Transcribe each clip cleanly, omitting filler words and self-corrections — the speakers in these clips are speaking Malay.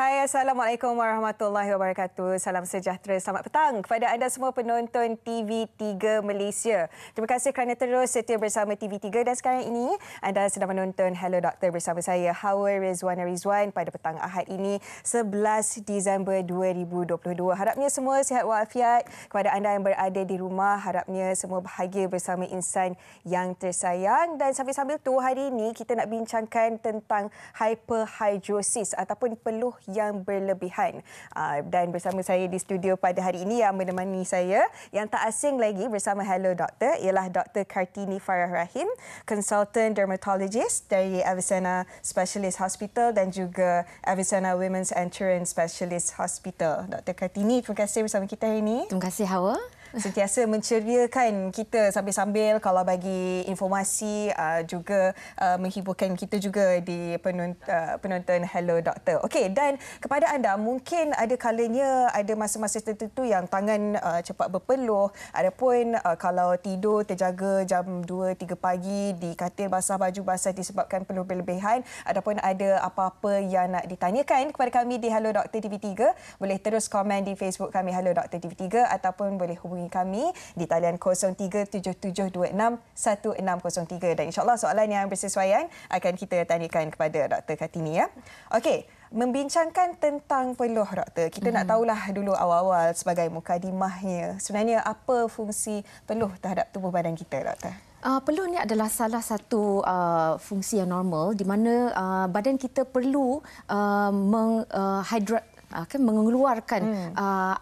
Hai, Assalamualaikum warahmatullahi wabarakatuh. Salam sejahtera, selamat petang kepada anda semua penonton TV3 Malaysia. Terima kasih kerana terus setia bersama TV3 dan sekarang ini anda sedang menonton Hello Doktor bersama saya Hawa Rizwana Rizwan pada petang Ahad ini 11 Disember 2022. Harapnya semua sihat walafiat. Kepada anda yang berada di rumah, harapnya semua bahagia bersama insan yang tersayang. Dan sambil-sambil tu hari ini kita nak bincangkan tentang hyperhidrosis ataupun peluh yang berlebihan. Dan bersama saya di studio pada hari ini yang menemani saya yang tak asing lagi bersama Hello Doktor ialah Dr. Kartini Farah Rahim, Consultant Dermatologist dari Avicenna Specialist Hospital dan juga Avicenna Women's Insurance Specialist Hospital. Dr. Kartini, terima kasih bersama kita hari ini. Terima kasih Hawa. Sentiasa menceriakan kita sambil-sambil kalau bagi informasi juga menghiburkan kita juga di penonton Hello Doktor. Okey, dan kepada anda mungkin ada kalanya ada masa-masa tertentu yang tangan cepat berpeluh, adapun kalau tidur terjaga jam 2-3 pagi di katil basah, baju basah disebabkan peluh berlebihan, adapun ada apa-apa yang nak ditanyakan kepada kami di Hello Doktor TV3, boleh terus komen di Facebook kami Hello Doktor TV3 ataupun boleh hubungi kami di talian 0377261603 dan insyaAllah soalan yang bersesuaian akan kita tanyakan kepada Dr. Kartini ya. Okey, membincangkan tentang peluh Doktor, kita nak tahulah dulu awal-awal sebagai mukadimahnya sebenarnya apa fungsi peluh terhadap tubuh badan kita Doktor? Peluh ni adalah salah satu fungsi yang normal di mana badan kita perlu mengeluarkan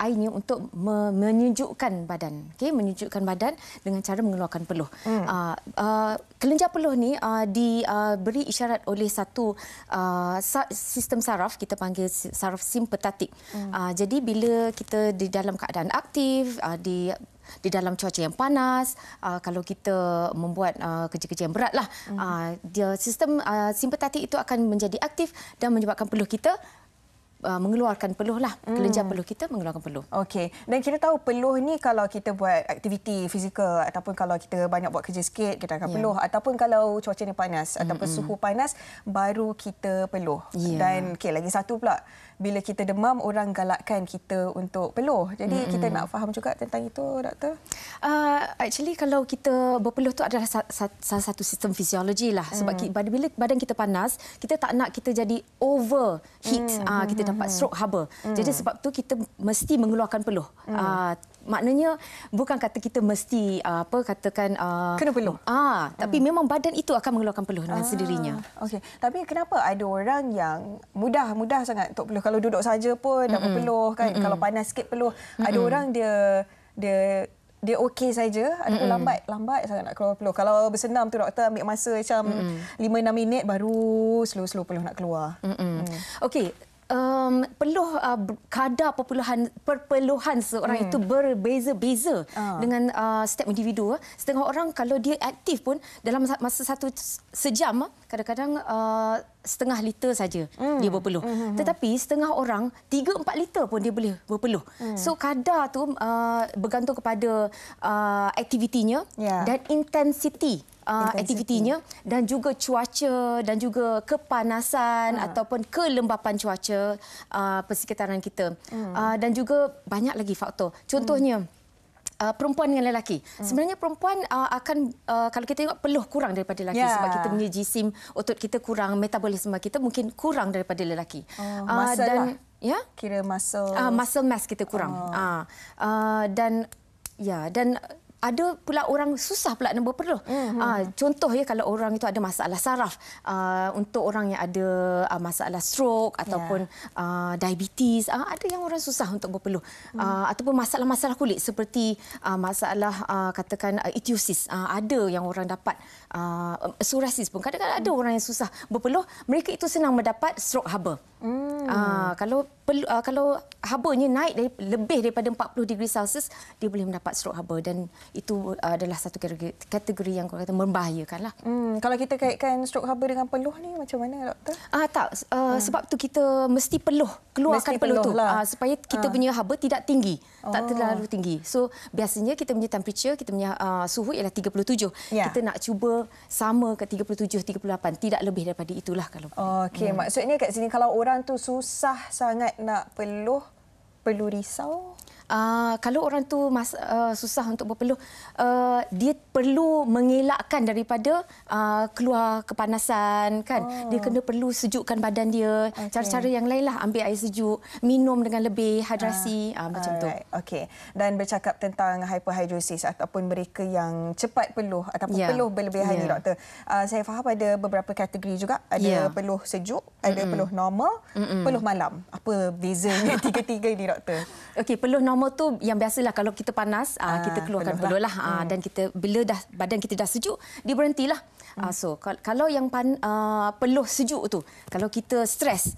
airnya untuk menyejukkan badan. Okey, menyejukkan badan dengan cara mengeluarkan peluh. Kelenjar peluh ni diberi isyarat oleh satu sistem saraf, kita panggil saraf simpatetik. Jadi bila kita di dalam keadaan aktif, di dalam cuaca yang panas, kalau kita membuat kerja-kerja yang beratlah, sistem simpatetik itu akan menjadi aktif dan menyebabkan peluh kita mengeluarkan peluh lah. Kelenjar peluh kita mengeluarkan peluh. Okey. Dan kita tahu peluh ni kalau kita buat aktiviti fizikal ataupun kalau kita banyak buat kerja sikit kita akan peluh, ataupun kalau cuaca ni panas ataupun suhu panas baru kita peluh. Dan lagi satu pula, bila kita demam orang galakkan kita untuk peluh. Jadi kita nak faham juga tentang itu Doktor. Actually kalau kita berpeluh tu adalah salah satu sistem fisiologi lah. Sebab bila badan kita panas, kita tak nak kita jadi overheat. Kita dapat stroke haba. Jadi sebab tu kita mesti mengeluarkan peluh. Maknanya bukan kata kita mesti kena peluh. Tapi memang badan itu akan mengeluarkan peluh dengan sendirinya. Okey. Tapi kenapa ada orang yang mudah sangat untuk peluh, kalau duduk saja pun dah berpeluh kan, kalau panas sikit peluh. Ada orang dia okey saja, ataupun lambat sangat nak keluar peluh. Kalau bersenam tu Doktor ambil masa macam 5-6 minit baru slow peluh nak keluar. Okey. Peluh kadar perpeluhan seorang itu berbeza-beza dengan setiap individu. Setengah orang kalau dia aktif pun dalam masa sejam kadang-kadang setengah liter saja dia berpeluh. Tetapi setengah orang 3-4 liter pun dia boleh berpeluh. So kadar tu bergantung kepada aktivitinya dan intensiti aktivitinya dan juga cuaca dan juga kepanasan ataupun kelembapan cuaca persekitaran kita. Dan juga banyak lagi faktor. Contohnya perempuan dengan lelaki. Sebenarnya perempuan akan kalau kita tengok peluh kurang daripada lelaki sebab kita punya jisim otot kita kurang, metabolisme kita mungkin kurang daripada lelaki. Dan kira muscle mass kita kurang. Dan ada pula orang susah pula nak berpeluh. Contoh kalau orang itu ada masalah saraf, untuk orang yang ada masalah stroke ataupun diabetes, ada yang orang susah untuk berpeluh. Ataupun masalah-masalah kulit seperti masalah katakan ichthyosis, ada yang orang dapat psoriasis pun. Kadang-kadang ada orang yang susah berpeluh, mereka itu senang mendapat stroke haba. Kalau kalau habanya naik lebih daripada 40 degree Celsius, dia boleh mendapat stroke haba, dan itu adalah satu kategori yang kata membahayakan lah. Kalau kita kaitkan stroke haba dengan peluh ni macam mana, doktor? Tak, sebab tu kita mesti keluarkan peluh tu lah. supaya kita punya haba tidak tinggi, tak terlalu tinggi. So biasanya kita punya temperature, kita punya suhu ialah 37. Kita nak cuba sama ke 37, 38, tidak lebih daripada itulah kalau. Okey, maksudnya kat sini kalau orang tu susah sangat nak peluh, perlu risau? Kalau orang tu susah untuk berpeluh, dia perlu mengelakkan daripada keluar kepanasan, kan. Dia kena perlu sejukkan badan dia. Cara-cara yang lainlah, ambil air sejuk, minum dengan lebih, hidrasi, macam tu. Okey. Dan bercakap tentang hyperhidrosis ataupun mereka yang cepat peluh ataupun peluh berlebihan ni, doktor. Saya faham ada beberapa kategori juga. Ada peluh sejuk, ada peluh normal, peluh malam. Apa bezanya tiga-tiga ni, doktor? Okey, peluh normal tu yang biasalah kalau kita panas, kita keluarkan peluh lah. Dan kita bila badan kita dah sejuk, dia berhentilah. So kalau yang peluh sejuk tu, kalau kita stres,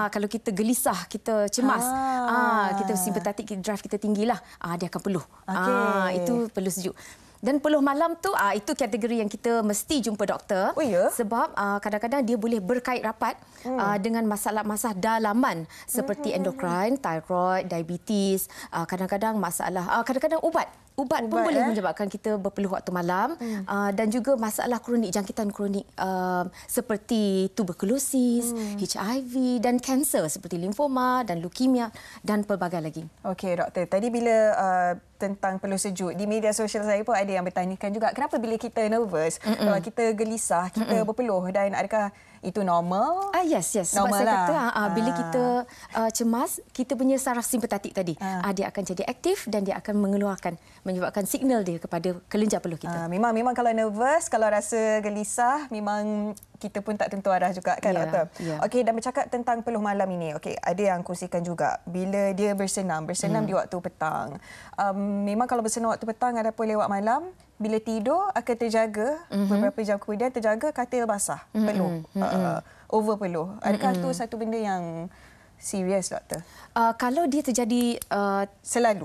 kalau kita gelisah, kita cemas, kita simpatetik drive kita tinggilah, dia akan peluh. Itu peluh sejuk. Dan peluh malam tu, itu kategori yang kita mesti jumpa doktor. Oh, ya? Sebab kadang-kadang dia boleh berkait rapat dengan masalah-masalah dalaman seperti endokrin, thyroid, diabetes, kadang-kadang kadang-kadang ubat pun boleh menyebabkan kita berpeluh waktu malam, dan juga masalah kronik, jangkitan kronik seperti tuberkulosis, HIV dan kanser seperti limfoma dan leukemia dan pelbagai lagi. Okey, doktor. Tadi bila tentang peluh sejuk, di media sosial saya pun ada yang bertanyakan juga, kenapa bila kita nervous, kalau kita gelisah, kita berpeluh, dan adakah itu normal? Yes. Sebab normal saya kata bila kita cemas, kita punya saraf simpatetik tadi, dia akan jadi aktif dan dia akan menyebabkan signal dia kepada kelenjar peluh kita. Memang kalau nervous, kalau rasa gelisah, memang kita pun tak tentu arah juga, kan, doktor? Okey, dan bercakap tentang peluh malam ini, okey, ada yang kongsikan juga bila dia bersenam di waktu petang. Memang kalau bersenam waktu petang ataupun lewat malam, bila tidur akan terjaga, beberapa jam kemudian terjaga katil basah, peluh, over peluh. Adakah itu satu benda yang serius, doktor? Kalau dia terjadi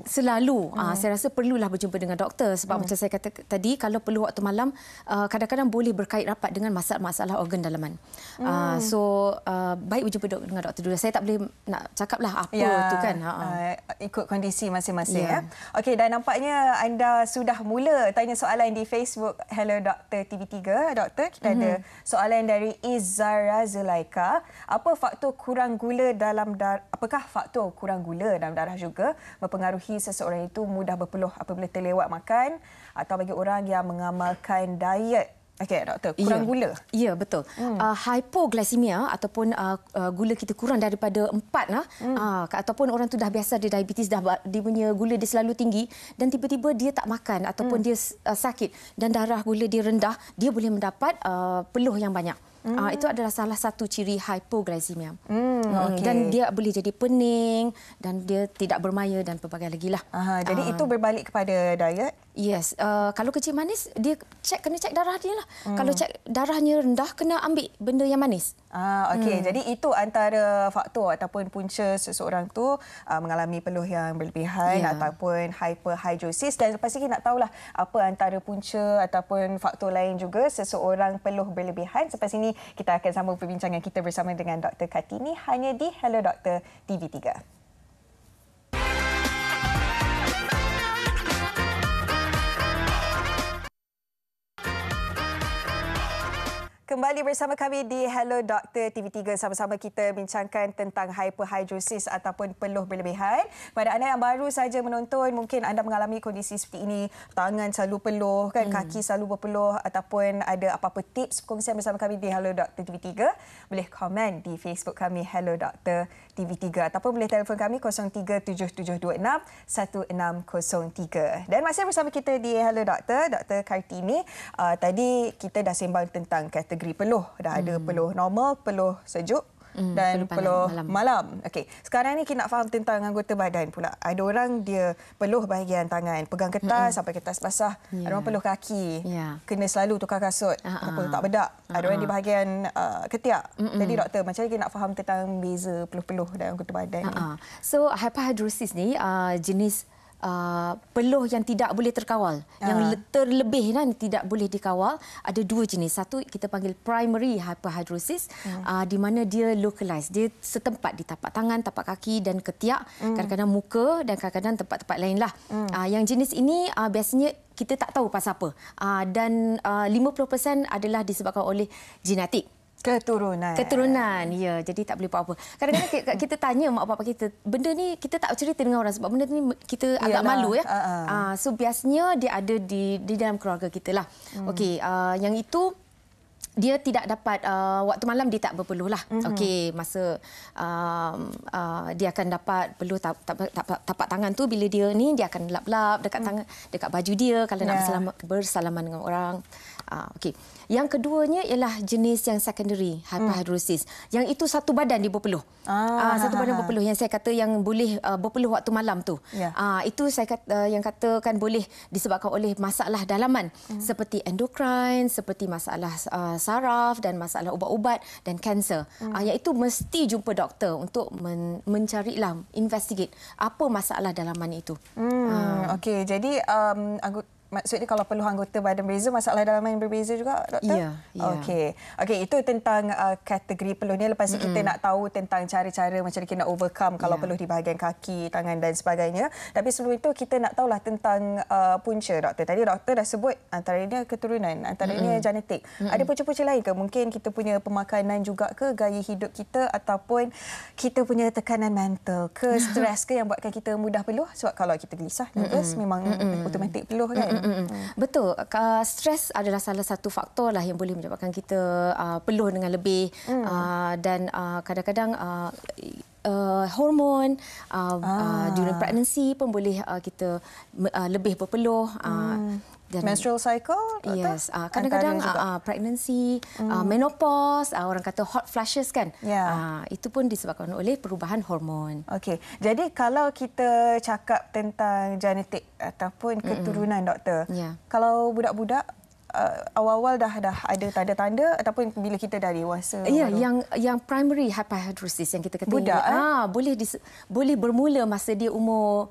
selalu, saya rasa perlulah berjumpa dengan doktor. Sebab macam saya kata tadi, kalau peluh waktu malam, kadang-kadang boleh berkait rapat dengan masalah-masalah organ dalaman. So, baik berjumpa dengan doktor dulu. Saya tak boleh nak cakaplah apa tu, kan. Ikut kondisi masing-masing. Okey, dan nampaknya anda sudah mula tanya soalan di Facebook Hello Doktor TV3. Doktor, kita ada soalan dari Izara Zulaika. Apakah faktor kurang gula dalam darah juga mempengaruhi seseorang itu mudah berpeluh apabila terlewat makan, atau bagi orang yang mengamalkan diet? Okey, doktor, kurang gula. Ya, betul. Hypoglycemia ataupun gula kita kurang daripada 4 ataupun orang tu dah biasa ada diabetes, dia punya gula dia selalu tinggi, dan tiba-tiba dia tak makan ataupun dia sakit dan darah gula dia rendah, dia boleh mendapat peluh yang banyak. Itu adalah salah satu ciri hypoglycemia. Dan dia boleh jadi pening dan dia tidak bermaya dan pelbagai lagi lah. Jadi itu berbalik kepada diet? Yes. Kalau kecil manis, dia kena cek darah dia lah. Kalau cek darahnya rendah, kena ambil benda yang manis. Okey, jadi itu antara faktor ataupun punca seseorang tu mengalami peluh yang berlebihan ataupun hyperhidrosis. Dan lepas ini nak tahulah apa antara punca ataupun faktor lain juga seseorang peluh berlebihan. Selepas ini kita akan sambung perbincangan kita bersama dengan Dr. Kartini hanya di Hello Doktor TV3. Kembali bersama kami di Hello Doktor TV3. Sama-sama kita bincangkan tentang hyperhidrosis ataupun peluh berlebihan. Pada anda yang baru saja menonton, mungkin anda mengalami kondisi seperti ini. Tangan selalu peluh, kan, kaki selalu berpeluh, ataupun ada apa-apa tips perkongsian bersama kami di Hello Doktor TV3, boleh komen di Facebook kami Hello Doktor TV3 ataupun boleh telefon kami 0377261603. Dan masih bersama kita di Hello Doktor, Dr. Kartini. Tadi kita dah sembang tentang kategori peluh. Dah ada peluh normal, peluh sejuk, dan peluh malam. Okey, sekarang ni kita nak faham tentang anggota badan pula. Ada orang dia peluh bahagian tangan, pegang kertas sampai kertas basah. Ada orang peluh kaki, kena selalu tukar kasut, ataupun tak bedak. Ada orang di bahagian ketiak. Jadi doktor, macam mana kita nak faham tentang beza peluh-peluh dalam anggota badan ni? So hyperhidrosis ni jenis peluh yang tidak boleh terkawal. Yang terlebih tidak boleh dikawal. Ada dua jenis. Satu kita panggil primary hyperhidrosis, di mana dia localized. Dia setempat di tapak tangan, tapak kaki dan ketiak. Kadang-kadang muka dan kadang-kadang tempat-tempat lain lah. Yang jenis ini biasanya kita tak tahu pasal apa. Dan 50% adalah disebabkan oleh genetik. Keturunan, ya. Jadi tak boleh buat apa. Kadang-kadang kita tanya mak bapak kita, benda ni kita tak cerita dengan orang sebab benda ni kita agak malu ya. So biasanya dia ada di dalam keluarga kita lah. Okey, yang itu dia tidak dapat waktu malam dia tak berpeluh lah. Okey, masa dia akan dapat peluh tapak tangan tu bila dia ni dia akan lap-lap dekat tangan, dekat baju dia kalau nak bersalaman dengan orang. Okey. Yang keduanya ialah jenis yang secondary hyperhidrosis. Yang itu satu badan dia berpeluh. Satu badan berpeluh yang saya kata yang boleh berpeluh waktu malam tu. Itu saya kata yang katakan boleh disebabkan oleh masalah dalaman seperti endokrine, seperti masalah saraf dan masalah ubat-ubat dan kanser. Iaitu mesti jumpa doktor untuk mencarilah investigate apa masalah dalaman itu. Okey, jadi maksudnya kalau peluh anggota badan berbeza, masalah dalaman yang berbeza juga, doktor? Ya. Okey. Okey, itu tentang kategori peluh ni. Lepas itu kita nak tahu tentang cara-cara macam mana kita nak overcome kalau peluh di bahagian kaki, tangan dan sebagainya. Tapi sebelum itu kita nak tahulah tentang punca, doktor. Tadi doktor dah sebut antaranya keturunan, antaranya genetik. Ada punca-punca lain ke? Mungkin kita punya pemakanan juga ke, gaya hidup kita ataupun kita punya tekanan mental ke, stres ke yang buatkan kita mudah peluh? Sebab kalau kita gelisah, nervous, memang automatik peluh kan? Betul. Stres adalah salah satu faktor lah yang boleh menyebabkan kita peluh dengan lebih dan kadang-kadang hormon during pregnancy pun boleh kita lebih berpeluh. Dan menstrual cycle? Yes. Kadang-kadang pregnancy, menopause, orang kata hot flashes kan. Itu pun disebabkan oleh perubahan hormon. Okey. Jadi kalau kita cakap tentang genetik ataupun keturunan, doktor. Kalau budak-budak awal-awal dah ada tanda-tanda ataupun bila kita dah dewasa? Ya, yang primary hyperhidrosis yang kita kata budak, boleh bermula masa dia umur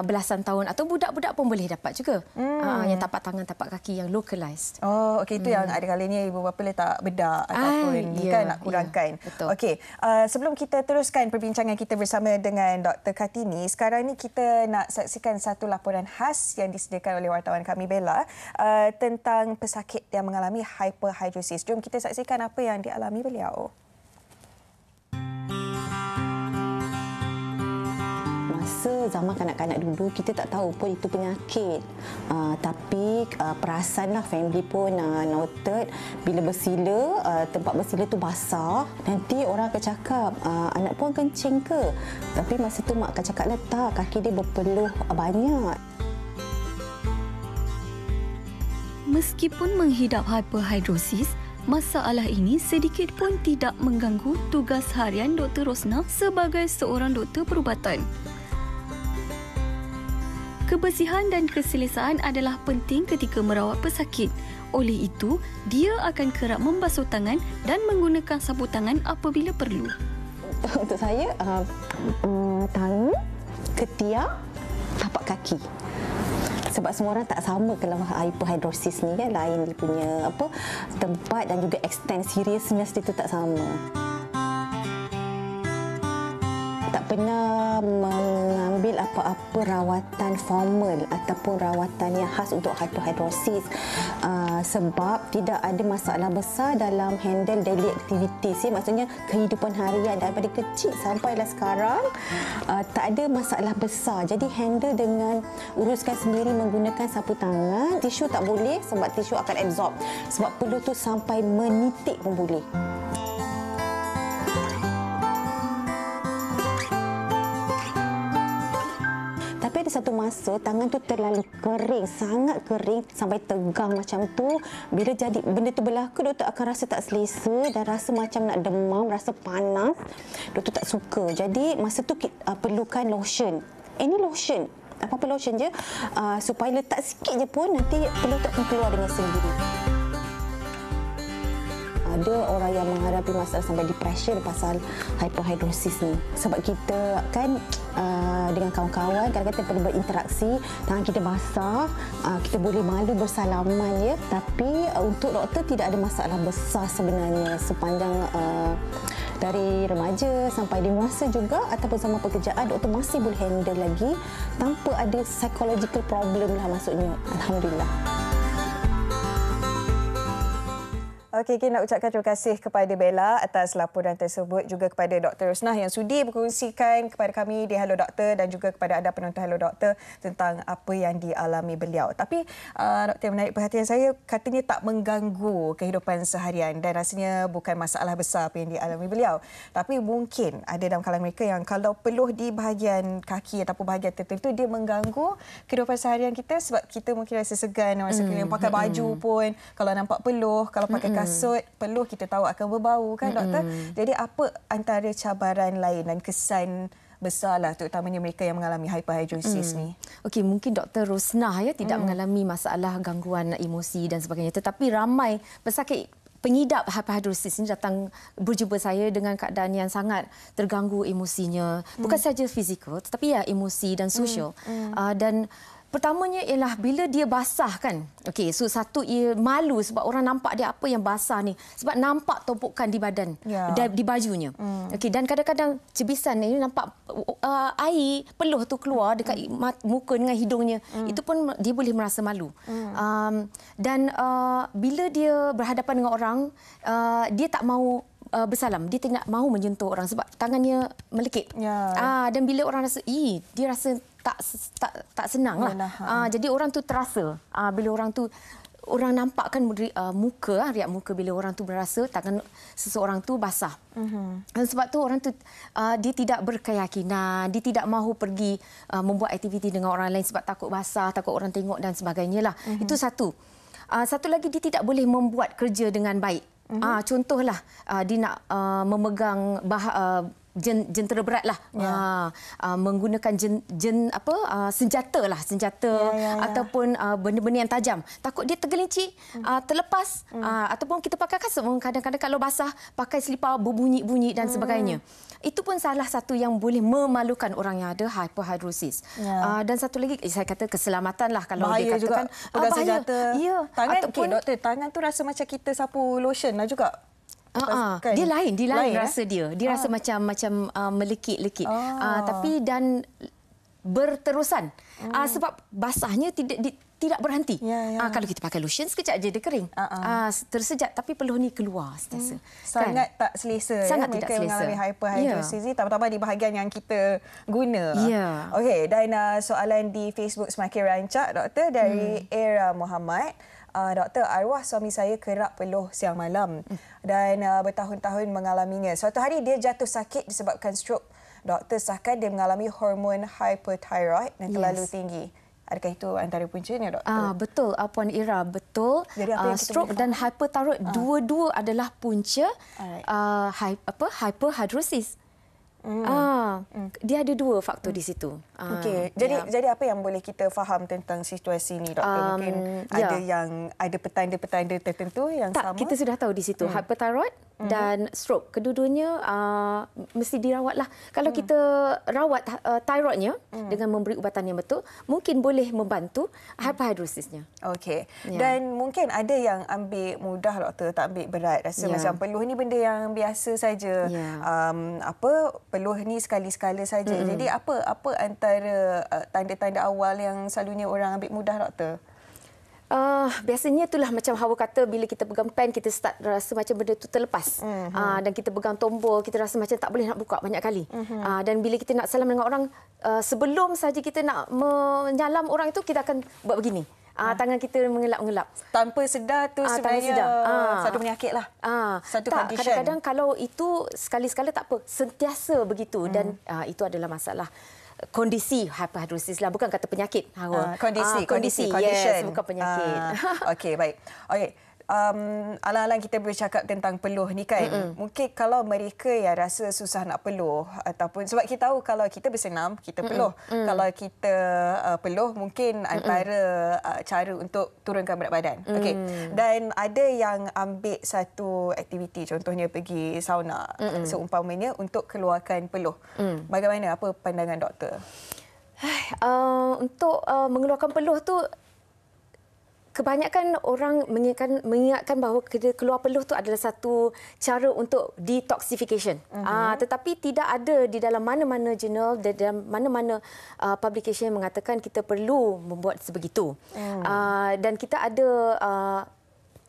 belasan tahun atau budak-budak pun boleh dapat juga. Yang tapak tangan, tapak kaki yang localized. Okey, itu yang ada kalinya ibu bapa letak bedak ataupun kan nak kurangkan. Okey, sebelum kita teruskan perbincangan kita bersama dengan Dr. Kartini, sekarang ni kita nak saksikan satu laporan khas yang disediakan oleh wartawan kami Bella tentang pesakit yang mengalami hyperhidrosis. Jom kita saksikan apa yang dialami beliau. Masa zaman kanak-kanak dulu, kita tak tahu pun itu penyakit. Tapi perasanlah family pun noted bila bersila, tempat bersila tu basah, nanti orang akan cakap, anak puan kencing ke? Tapi masa tu mak akan cakap, tak, kaki dia berpeluh banyak. Meskipun menghidap hyperhidrosis, masalah ini sedikit pun tidak mengganggu tugas harian Dr. Rosna sebagai seorang doktor perubatan. Kebersihan dan keselesaan adalah penting ketika merawat pesakit. Oleh itu, dia akan kerap membasuh tangan dan menggunakan sapu tangan apabila perlu. Untuk saya, tangan, ketiak, tapak kaki. Sebab semua orang tak sama kalau hyperhidrosis ni kan, lain dia punya tempat dan juga extent seriousness dia tu tak sama. Tak pernah mengambil apa-apa rawatan formal ataupun rawatan yang khas untuk hyperhidrosis sebab tidak ada masalah besar dalam handle daily activities. Maksudnya kehidupan harian daripada kecil sampailah sekarang tak ada masalah besar. Jadi handle dengan uruskan sendiri menggunakan sapu tangan. Tisu tak boleh sebab tisu akan absorb. Sebab peluh tu sampai menitik pun boleh. Tapi ada satu masa tangan tu terlalu kering, sangat kering sampai tegang macam tu. Bila jadi benda tu berlaku, doktor akan rasa tak selesa dan rasa macam nak demam, rasa panas. Doktor tak suka. Jadi masa tu perlukan lotion. Ini lotion. Apa-apa lotion je. Supaya letak sikit je pun nanti peluh tu akan keluar dengan sendiri. Ada orang yang menghadapi masalah sampai depression pasal hyperhidrosis ni. Sebab kita kan dengan kawan-kawan kadang-kadang kita perlu berinteraksi, tangan kita basah, kita boleh malu bersalaman ya. Tapi untuk doktor tidak ada masalah besar sebenarnya sepanjang dari remaja sampai dewasa juga ataupun sama pekerjaan, doktor masih boleh handle lagi tanpa ada psychological problem lah maksudnya. Alhamdulillah. Okey, nak ucapkan terima kasih kepada Bella atas laporan tersebut, juga kepada Dr. Rosnah yang sudi berkongsikan kepada kami di Hello Doktor dan juga kepada anda penonton Hello Doktor tentang apa yang dialami beliau. Tapi Doktor, menarik perhatian saya, katanya tak mengganggu kehidupan seharian dan rasanya bukan masalah besar apa yang dialami beliau. Tapi mungkin ada dalam kalangan mereka yang kalau peluh di bahagian kaki ataupun bahagian tertentu dia mengganggu kehidupan seharian kita sebab kita mungkin rasa segan masa kita pakai baju pun, kalau nampak peluh, kalau pakai kasut, peluh kita tahu akan berbau kan doktor. Jadi apa antara cabaran lain dan kesan besarlah terutamanya mereka yang mengalami hyperhidrosis ni? Okey, mungkin Dr. Rosnah ya tidak mengalami masalah gangguan emosi dan sebagainya, tetapi ramai pesakit pengidap hyperhidrosis ini datang berjumpa saya dengan keadaan yang sangat terganggu emosinya, bukan saja fizikal tetapi ya emosi dan sosial. Dan pertamanya ialah bila dia basah kan. Okey, so satu ia malu sebab orang nampak dia apa yang basah ni. Sebab nampak tumpukan di badan, di bajunya. Okey, dan kadang-kadang cebisan ini nampak air peluh tu keluar dekat muka dengan hidungnya. Itu pun dia boleh merasa malu. Dan bila dia berhadapan dengan orang, dia tak mahu bersalam, dia tidak mahu menyentuh orang sebab tangannya melekit. Dan bila orang rasa, dia rasa tak senang lah. Jadi orang tu terasa. Bila orang nampak kan muka, riak muka bila orang tu berasa tangan seseorang tu basah. Dan sebab tu orang tu dia tidak berkeyakinan, dia tidak mahu pergi membuat aktiviti dengan orang lain sebab takut basah, takut orang tengok dan sebagainya lah. Itu satu. Satu lagi, dia tidak boleh membuat kerja dengan baik. Contohlah dia nak memegang jentera berat lah, menggunakan senjata ataupun benda-benda yang tajam. Takut dia tergelincir, terlepas, ataupun kita pakai kasut kadang-kadang kalau basah pakai selipar berbunyi-bunyi dan sebagainya. Itu pun salah satu yang boleh memalukan orang yang ada hyperhidrosis. Dan satu lagi saya kata keselamatan lah kalau bahaya dia katakan juga pegang senjata. Ya. Tangan, ataupun doktor, tangan tu rasa macam kita sapu lotion lah juga. Kan? Dia lain rasa dia. Dia rasa macam melekit-lekit. Tapi dan berterusan. Sebab basahnya tidak berhenti. Kalau kita pakai lotion sekejap je dia kering. Tersejak, tapi peluh ni keluar sentiasa. Sangat tak selesa. Sangat mereka tidak selesa. mengalami hyperhidrosis ni, terutama di bahagian yang kita guna. Okey, dan soalan di Facebook semakin rancak doktor dari Era Muhammad. Doktor, arwah suami saya kerap peluh siang malam dan bertahun-tahun mengalaminya. Suatu hari dia jatuh sakit disebabkan stroke. Doktor sahkan dia mengalami hormon hyperthyroid yang terlalu tinggi. Adakah itu antara puncanya, doktor? Betul, Puan Ira, betul. Jadi, stroke dan hyperthyroid dua-dua adalah punca hyperhidrosis. Dia ada dua faktor di situ. Okey. Jadi apa yang boleh kita faham tentang situasi ini, doktor? Mungkin ada yang ada petanda-petanda tertentu yang sama. Kita sudah tahu di situ hyperthyroid dan stroke. Kedua-duanya mesti dirawatlah. Kalau kita rawat thyroidnya dengan memberi ubatan yang betul, mungkin boleh membantu hyperhidrosisnya. Okey. Dan mungkin ada yang ambil mudah, doktor, tak ambil berat. Rasa macam peluh ni benda yang biasa saja. Peluh ni sekali-sekala saja. Jadi apa antara tanda-tanda awal yang selalunya orang ambil mudah, doktor? Biasanya itulah macam Hawa kata, bila kita pegang pen kita start rasa macam benda tu terlepas. Dan kita pegang tombol kita rasa macam tak boleh nak buka banyak kali. Dan bila kita nak salam dengan orang, sebelum saja kita nak menyalam orang itu, kita akan buat begini. Tangan kita mengelap-ngelap. Tanpa sedar tu sebenarnya satu penyakit lah. Satu condition. Kadang-kadang kalau itu sekali-sekala tak apa. Sentiasa begitu. Dan itu adalah masalah. kondisi hyperhidrosis lah, bukan kata penyakit. Kondisi. Yes, bukan penyakit. Okey, baik. Okey. Alang-alang kita bercakap tentang peluh ni kan, mungkin kalau mereka yang rasa susah nak peluh, ataupun sebab kita tahu kalau kita bersenam kita peluh, kalau kita peluh mungkin antara cara untuk turunkan berat badan. Okey, dan ada yang ambil satu aktiviti, contohnya pergi sauna seumpamanya untuk keluarkan peluh. Bagaimana, apa pandangan doktor? Untuk mengeluarkan peluh tu, kebanyakan orang mengingatkan bahawa keluar peluh tu adalah satu cara untuk detoxification. Tetapi tidak ada di dalam mana-mana jurnal, dalam mana-mana publication yang mengatakan kita perlu membuat sebegitu. Dan kita ada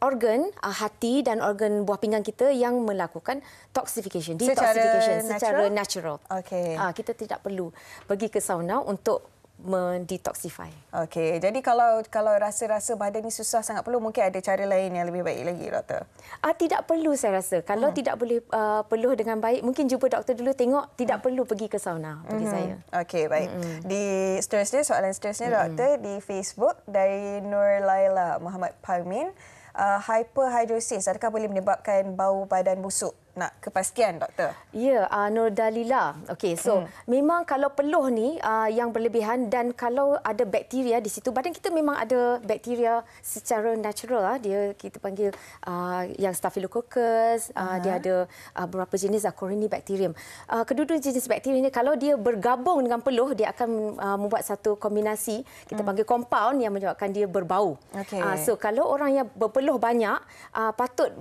organ hati dan organ buah pinggang kita yang melakukan toxification, detoxification secara natural. Okey. Kita tidak perlu pergi ke sauna untuk mendetoxify. Okey, jadi kalau rasa-rasa badan ni susah sangat peluh, mungkin ada cara lain yang lebih baik lagi, doktor? Tidak perlu, saya rasa. Kalau tidak boleh peluh dengan baik, mungkin jumpa doktor dulu, tengok, tidak perlu pergi ke sauna bagi saya. Okey, baik. Di soalan seterusnya, doktor, di Facebook dari Nur Laila Muhammad Parmin, hyperhidrosis adakah boleh menyebabkan bau badan busuk? Nak kepastian, doktor? Ya, Nur Dalila. Okey, so memang kalau peluh ni yang berlebihan dan kalau ada bakteria di situ, badan kita memang ada bakteria secara natural. Dia kita panggil yang Staphylococcus, dia ada beberapa jenis Corynebacterium. Kedua-dua jenis bakteria ni kalau dia bergabung dengan peluh, dia akan membuat satu kombinasi kita panggil compound yang menyebabkan dia berbau. So kalau orang yang berpeluh banyak, patut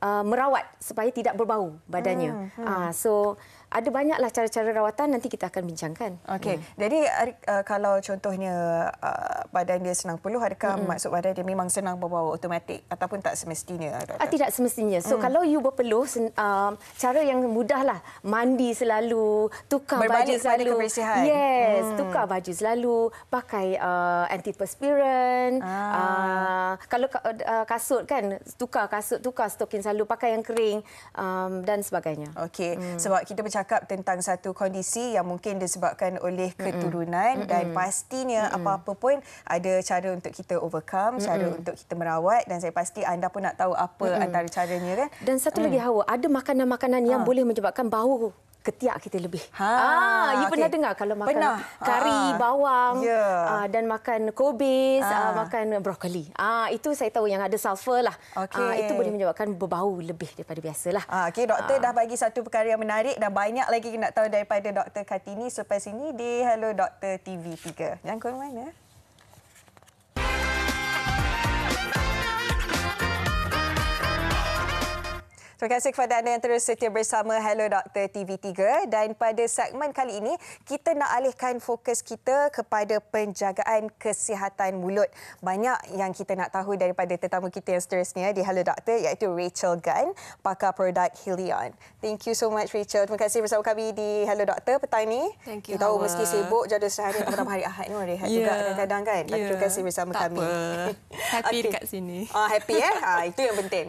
merawat supaya tidak berbau badannya. So ada banyaklah cara-cara rawatan, nanti kita akan bincangkan. Okey. Jadi kalau contohnya badan dia senang peluh, adakah maksud badan dia memang senang berbau automatik ataupun tak semestinya? Tidak semestinya. So kalau you berpeluh, cara yang mudahlah, mandi selalu, tukar baju selalu. Kebersihan. Yes, tukar baju selalu, pakai antiperspirant. Kalau kasut kan, tukar kasut, tukar stokin selalu, pakai yang kering. Dan sebagainya. Okey, sebab kita bercakap tentang satu kondisi yang mungkin disebabkan oleh keturunan dan pastinya apa-apa pun ada cara untuk kita overcome, cara untuk kita merawat, dan saya pasti anda pun nak tahu apa antara caranya kan. Dan satu lagi Hawa, ada makanan-makanan yang boleh menyebabkan bau ketiak kita lebih. You pernah dengar kalau makan kari bawang dan makan kobis, makan brokoli. Itu saya tahu yang ada sulfur lah. Itu boleh menyebabkan berbau lebih daripada biasalah. Okey, doktor dah bagi satu perkara yang menarik dan banyak lagi kita nak tahu daripada Dr. Kartini selepas ini di Hello Doktor TV3. Jangan ke mana? Terima kasih kepada anda yang terus setia bersama Hello Doktor TV3, dan pada segmen kali ini kita nak alihkan fokus kita kepada penjagaan kesihatan mulut. Banyak yang kita nak tahu daripada tetamu kita yang seterusnya di Hello Doktor, iaitu Rachel Gunn, pakar produk Helion. Thank you so much, Rachel. Terima kasih bersama kami di Hello Doktor petang ni. Thank you. Kita tahu mesti sibuk jadual seharian, apalagi hari Ahad ni rehat juga kadang-kadang kan. Terima kasih bersama kami. Happy dekat sini. Happy itu yang penting.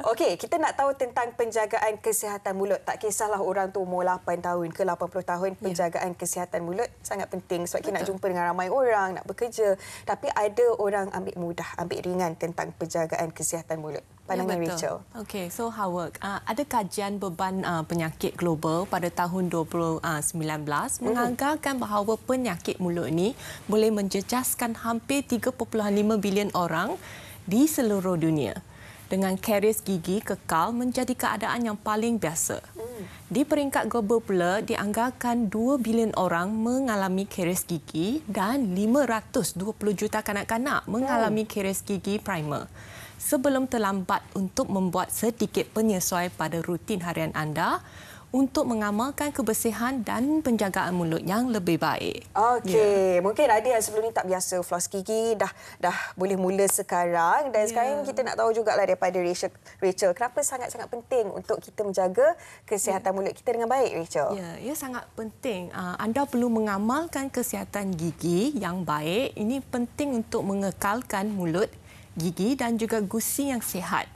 Okey, kita nak tahu tentang penjagaan kesihatan mulut. Tak kisahlah orang tu umur 8 tahun ke 80 tahun, penjagaan kesihatan mulut sangat penting sebab kita nak jumpa dengan ramai orang, nak bekerja. Tapi ada orang ambil mudah, ambil ringan tentang penjagaan kesihatan mulut. Pandangan Rachel. Okey, so Howard, ada kajian beban penyakit global pada tahun 2019 menganggarkan bahawa penyakit mulut ni boleh menjejaskan hampir 3.5 bilion orang di seluruh dunia. Dengan karies gigi kekal menjadi keadaan yang paling biasa. Di peringkat global pula, dianggarkan 2 bilion orang mengalami karies gigi dan 520 juta kanak-kanak mengalami karies gigi primer. Sebelum terlambat untuk membuat sedikit penyesuaian pada rutin harian anda untuk mengamalkan kebersihan dan penjagaan mulut yang lebih baik. Okey, mungkin ada yang sebelum ni tak biasa floss gigi, dah boleh mula sekarang, dan sekarang kita nak tahu jugalah daripada Rachel, kenapa sangat-sangat penting untuk kita menjaga kesihatan mulut kita dengan baik, Rachel? Ya, sangat penting. Anda perlu mengamalkan kesihatan gigi yang baik. Ini penting untuk mengekalkan mulut, gigi dan juga gusi yang sihat.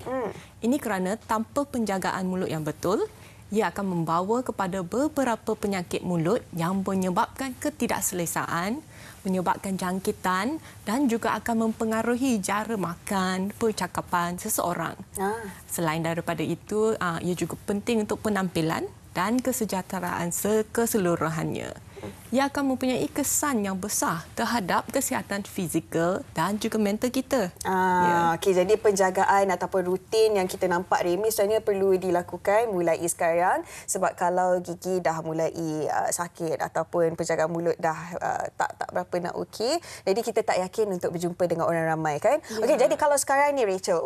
Ini kerana tanpa penjagaan mulut yang betul, ia akan membawa kepada beberapa penyakit mulut yang menyebabkan ketidakselesaan, menyebabkan jangkitan dan juga akan mempengaruhi cara makan, percakapan seseorang. Selain daripada itu, ia juga penting untuk penampilan dan kesejahteraan keseluruhannya. Ia akan mempunyai kesan yang besar terhadap kesihatan fizikal dan juga mental kita. Okey, jadi penjagaan ataupun rutin yang kita nampak remeh sebenarnya perlu dilakukan mulai sekarang, sebab kalau gigi dah mulai sakit ataupun penjagaan mulut dah tak berapa nak okey, jadi kita tak yakin untuk berjumpa dengan orang ramai kan. Okey, jadi kalau sekarang ni Rachel,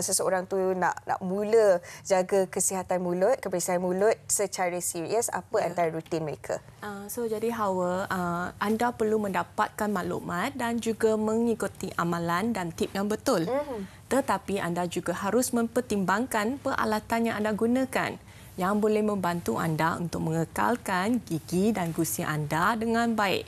seseorang tu nak mula jaga kesihatan mulut, kebersihan mulut secara serius, apa antara rutin mereka? Jadi Hawa, anda perlu mendapatkan maklumat dan juga mengikuti amalan dan tip yang betul. Tetapi anda juga harus mempertimbangkan peralatan yang anda gunakan yang boleh membantu anda untuk mengekalkan gigi dan gusi anda dengan baik.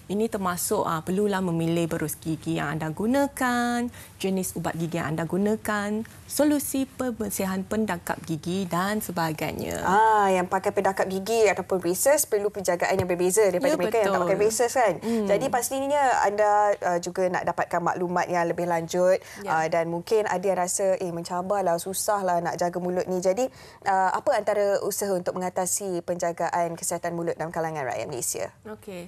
Ini termasuk perlulah memilih berus gigi yang anda gunakan, jenis ubat gigi yang anda gunakan, solusi pembersihan pendangkap gigi dan sebagainya. Yang pakai pendangkap gigi ataupun braces perlu penjagaan yang berbeza daripada mereka yang tak pakai braces kan. Jadi pastinya anda juga nak dapatkan maklumat yang lebih lanjut dan mungkin ada yang rasa mencabarlah, susahlah nak jaga mulut ni. Jadi apa antara usaha untuk mengatasi penjagaan kesihatan mulut dalam kalangan rakyat Malaysia? Okey,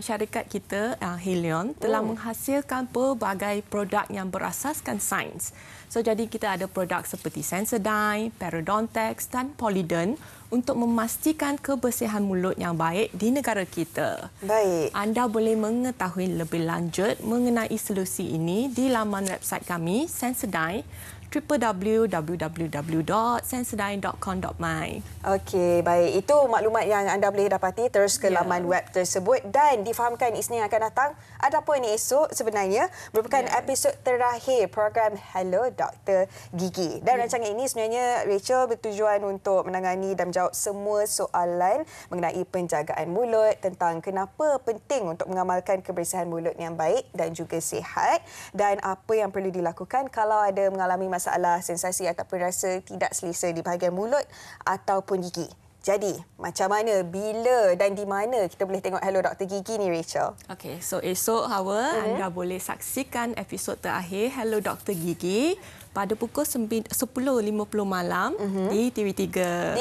syarikat kita Helion telah menghasilkan pelbagai produk yang berasaskan sains. Jadi kita ada produk seperti Sensodyne, Parodontax dan Polident untuk memastikan kebersihan mulut yang baik di negara kita. Baik. Anda boleh mengetahui lebih lanjut mengenai solusi ini di laman website kami Sensodyne, www.sensodyne.com.my. Okey, baik. Itu maklumat yang anda boleh dapati terus ke laman web tersebut dan difahamkan Isnin yang akan datang. Ada apa ini esok sebenarnya merupakan episod terakhir program Hello Dr. Gigi. Dan rancangan ini sebenarnya Rachel bertujuan untuk menangani dan menjawab semua soalan mengenai penjagaan mulut, tentang kenapa penting untuk mengamalkan kebersihan mulut yang baik dan juga sihat dan apa yang perlu dilakukan kalau ada mengalami masalah sensasi ataupun rasa tidak selesa di bahagian mulut ataupun gigi. Jadi, macam mana, bila dan di mana kita boleh tengok Hello Dr. Gigi ni, Rachel? Okey, esok Hawa, anda boleh saksikan episod terakhir Hello Dr. Gigi pada pukul 10.50 malam di TV3.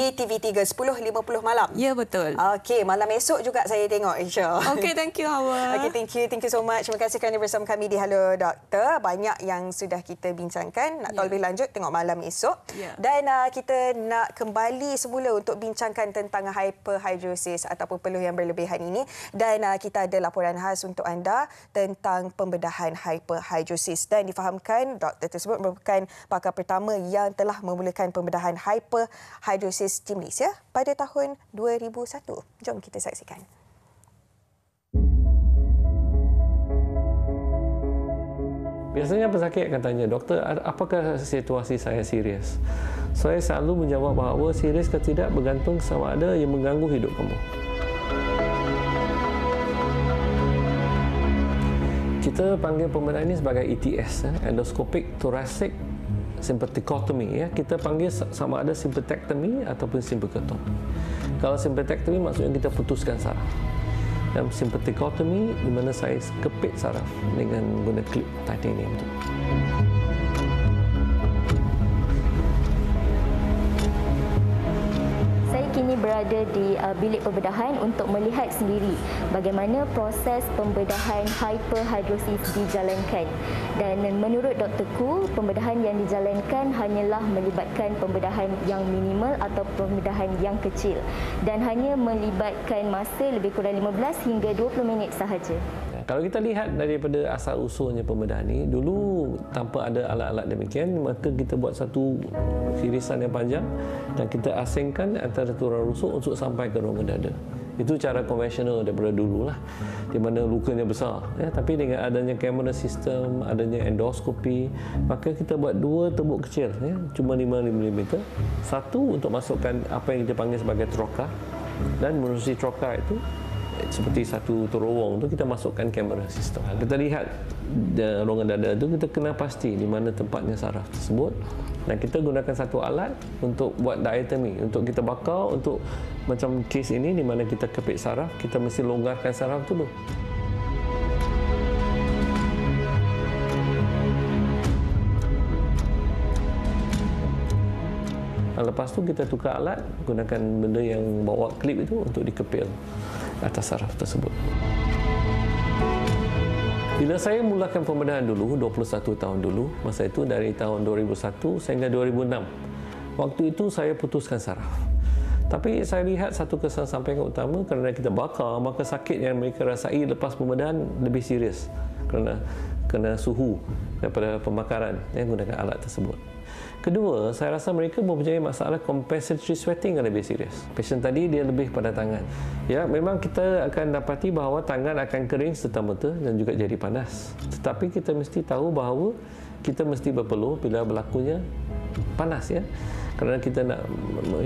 Di TV3 10.50 malam? Ya, betul. Okey, malam esok juga saya tengok, Rachel. Okey, thank you Hawa. Okey, thank you so much. Terima kasih kerana bersama kami di Hello Doktor. Banyak yang sudah kita bincangkan. Nak tahu lebih lanjut, tengok malam esok. Dan kita nak kembali semula untuk bincangkan tentang hyperhidrosis ataupun peluh yang berlebihan ini. Dan kita ada laporan khas untuk anda tentang pembedahan hyperhidrosis. Dan difahamkan doktor tersebut merupakan pakar pertama yang telah memulakan pembedahan hyperhidrosis di Malaysia pada tahun 2001. Jom kita saksikan. Biasanya pesakit akan tanya, doktor, apakah situasi saya serius? Saya selalu menjawab bahawa serius ke tidak bergantung sama ada yang mengganggu hidup kamu. Kita panggil pembedahan ini sebagai ETS, endoscopic thoracic sympathectomy. Kita panggil sama ada sympathectomy ataupun sympathectomy. Kalau sympathectomy maksudnya kita putuskan saraf. Dan sympathectomy di mana saya kepit saraf dengan guna klip titanium itu. Kini berada di bilik pembedahan untuk melihat sendiri bagaimana proses pembedahan hyperhidrosis dijalankan. Dan menurut Dr. Ku, pembedahan yang dijalankan hanyalah melibatkan pembedahan yang minimal atau pembedahan yang kecil dan hanya melibatkan masa lebih kurang 15 hingga 20 minit sahaja. Kalau kita lihat daripada asal-usulnya pembedahan ini, dulu tanpa ada alat-alat demikian, maka kita buat satu irisan yang panjang dan kita asingkan antara tulang rusuk untuk sampai ke rongga dada. Itu cara konvensional daripada dululah, di mana lukanya besar. Tapi dengan adanya kamera sistem, adanya endoskopi, maka kita buat dua tembok kecil, cuma 5 mm. Satu untuk masukkan apa yang kita panggil sebagai troka, dan menerusi troka itu seperti satu terowong tu kita masukkan kamera sistem. Kita lihat rongga dada itu, kita kena pasti di mana tempatnya saraf tersebut. Dan kita gunakan satu alat untuk buat diatomy, untuk kita bakar, untuk macam kes ini di mana kita kepit saraf, kita mesti longgarkan saraf dulu. Lepas tu kita tukar alat, gunakan benda yang bawa klip itu untuk dikepil atas saraf tersebut. Bila saya mulakan pembedahan dulu, 21 tahun dulu, masa itu dari tahun 2001 sehingga 2006. Waktu itu saya putuskan saraf. Tapi saya lihat satu kesampaian utama, kerana kita bakar, maka sakit yang mereka rasai lepas pembedahan lebih serius kerana suhu daripada pembakaran yang gunakan alat tersebut. Kedua, saya rasa mereka mempunyai masalah compensatory sweating yang lebih serius. Pasien tadi dia lebih pada tangan. Ya, memang kita akan dapati bahawa tangan akan kering serta-merta dan juga jadi panas. Tetapi kita mesti tahu bahawa kita mesti berpeluh bila berlakunya panas, ya. Kerana kita nak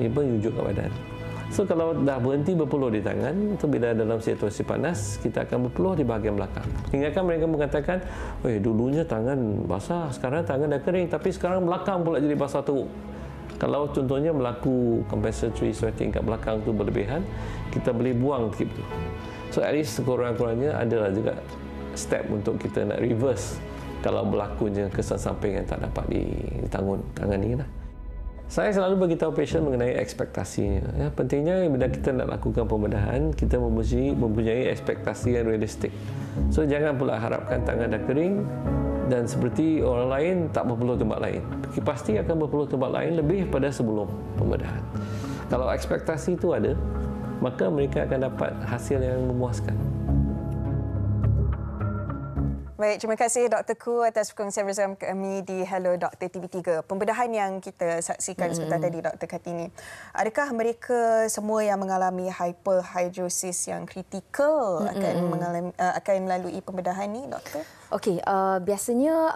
menyujukkan badan. So kalau dah berhenti berpeluh di tangan, itu bila dalam situasi panas, kita akan berpeluh di bahagian belakang. Hinggakan mereka mengatakan, dulunya tangan basah, sekarang tangan dah kering, tapi sekarang belakang pula jadi basah teruk. Kalau contohnya berlaku compensatory sweating kat belakang tu berlebihan, kita boleh buang tip tu. So at least sekurang-kurangnya adalah juga step untuk kita nak reverse kalau berlakunya kesan samping yang tak dapat ditangani lah. Saya selalu beritahu pasien mengenai ekspektasinya. Ya, pentingnya bila kita nak lakukan pembedahan, kita mempunyai ekspektasi yang realistik. So jangan pula harapkan tangan dah kering dan seperti orang lain tak berpeluh tempat lain. Pasti akan berpeluh tempat lain lebih pada sebelum pembedahan. Kalau ekspektasi itu ada, maka mereka akan dapat hasil yang memuaskan. Baik, terima kasih Dr. Khoo atas perkongsian bersama kami di Hello Dr. TV3. Pembedahan yang kita saksikan sebentar tadi Dr. Kartini. Adakah mereka semua yang mengalami hyperhidrosis yang kritikal akan melalui pembedahan ni, Doktor? Okey, biasanya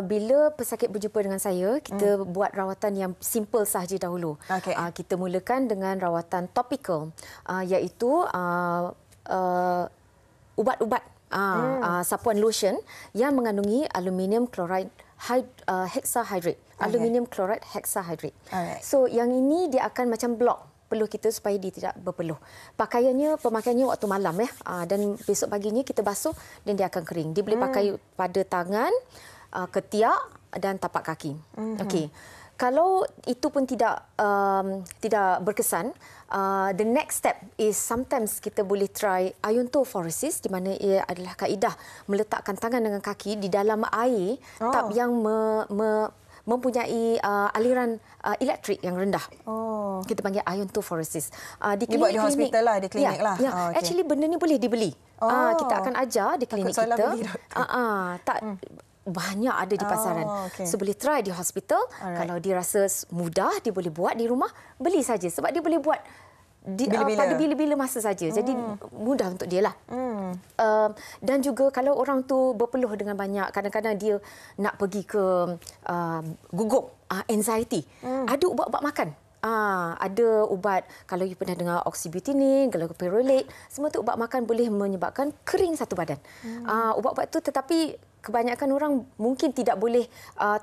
bila pesakit berjumpa dengan saya, kita buat rawatan yang simple sahaja dahulu. Okay. Kita mulakan dengan rawatan topikal, iaitu ubat-ubat. Sapuan lotion yang mengandungi aluminium chloride hexahydrate. Aluminium chloride hexahydrate. So yang ini dia akan macam block peluh kita supaya dia tidak berpeluh. Pemakaiannya waktu malam, ya. Dan besok paginya kita basuh dan dia akan kering. Dia boleh pakai pada tangan, ketiak dan tapak kaki. Okey. Kalau itu pun tidak berkesan, the next step is sometimes kita boleh try iontophoresis, di mana ia adalah kaedah meletakkan tangan dengan kaki di dalam air tub yang mempunyai aliran elektrik yang rendah. Kita panggil iontophoresis. Dibuat di hospital lah, di klinik lah. Ya. Actually benda ni boleh dibeli. Kita akan ajar di klinik kita. Banyak ada di pasaran. So boleh try di hospital. Kalau dia rasa mudah, dia boleh buat di rumah, beli saja. Sebab dia boleh buat pada bila-bila masa saja. Jadi mudah untuk dia lah. Dan juga kalau orang tu berpeluh dengan banyak, kadang-kadang dia nak pergi ke gugup, anxiety. Ada ubat-ubat makan. Ada ubat, kalau you pernah dengar oxybutynin, glycopyrrolate, semua tu ubat makan boleh menyebabkan kering satu badan. Ubat-ubat tu tetapi kebanyakan orang mungkin tidak boleh